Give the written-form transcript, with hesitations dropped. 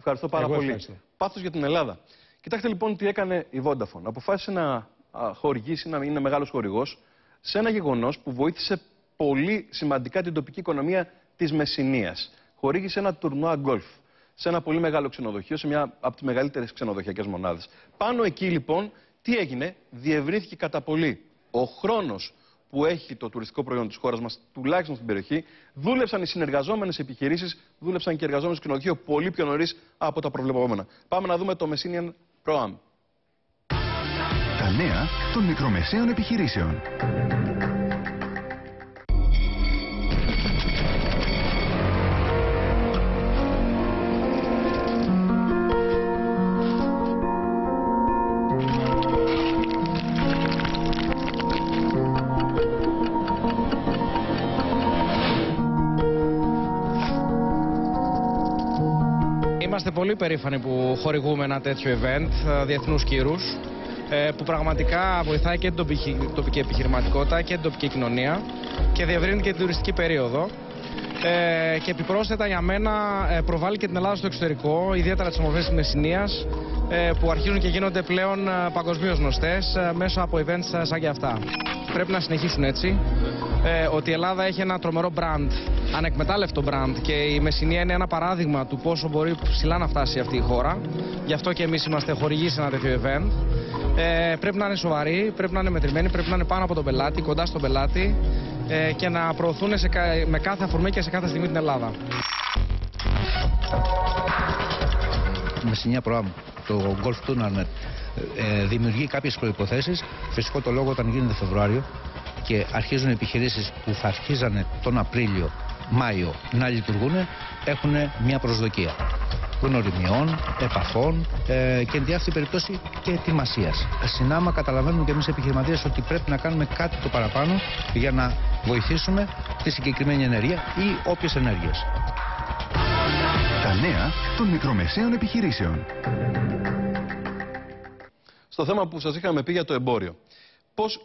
Ευχαριστώ πάρα πολύ. Πάθος για την Ελλάδα. Κοιτάξτε λοιπόν τι έκανε η Vodafone. Αποφάσισε να χορηγήσει, να είναι μεγάλος χορηγός, σε ένα γεγονός που βοήθησε πολύ σημαντικά την τοπική οικονομία της Μεσσηνίας. Χορήγησε ένα τουρνουά γκολφ σε ένα πολύ μεγάλο ξενοδοχείο, σε μια από τις μεγαλύτερες ξενοδοχειακές μονάδες. Πάνω εκεί λοιπόν, τι έγινε, διευρύνθηκε κατά πολύ ο χρόνος που έχει το τουριστικό προϊόν της χώρας μας, τουλάχιστον στην περιοχή. Δούλεψαν οι συνεργαζόμενες επιχειρήσεις, δούλεψαν και οι εργαζόμενοι στο ξενοδοχείο πολύ πιο νωρίς από τα προβλεπόμενα. Πάμε να δούμε το Messinian Pro-Am. Τα νέα των μικρομεσαίων επιχειρήσεων. Είμαστε πολύ περήφανοι που χορηγούμε ένα τέτοιο event διεθνούς κύρους, που πραγματικά βοηθάει και την τοπική επιχειρηματικότητα και την τοπική κοινωνία και διευρύνει και την τουριστική περίοδο. Και επιπρόσθετα για μένα προβάλλει και την Ελλάδα στο εξωτερικό, ιδιαίτερα τις ομορφές της Μεσσηνίας, που αρχίζουν και γίνονται πλέον παγκοσμίως γνωστές μέσω από events σαν και αυτά. Πρέπει να συνεχίσουν έτσι, ότι η Ελλάδα έχει ένα τρομερό brand, ανεκμετάλλευτο brand, και η Μεσσηνία είναι ένα παράδειγμα του πόσο μπορεί ψηλά να φτάσει αυτή η χώρα. Γι' αυτό και εμείς είμαστε χορηγοί σε ένα τέτοιο event. Πρέπει να είναι σοβαροί, πρέπει να είναι μετρημένοι, πρέπει να είναι πάνω από τον πελάτη, κοντά στον πελάτη, και να προωθούν με κάθε αφορμή και σε κάθε στιγμή την Ελλάδα. Messinian Pro-Am, το Golf Tournament, δημιουργεί κάποιες προϋποθέσεις. Φυσικό το λόγο, όταν γίνεται Φεβρουάριο και αρχίζουν οι επιχειρήσεις που θα αρχίζανε τον Απρίλιο, Μάιο να λειτουργούν, έχουν μια προσδοκία γνωριμιών, επαφών και εν τη αυτή περιπτώσει και ετοιμασίας. Συνάμα καταλαβαίνουμε και εμείς επιχειρηματίες ότι πρέπει να κάνουμε κάτι το παραπάνω για να βοηθήσουμε τη συγκεκριμένη ενέργεια ή όποιες ενέργειες. Τα νέα των μικρομεσαίων επιχειρήσεων. Στο θέμα που σας είχαμε πει για το εμπόριο. Πώς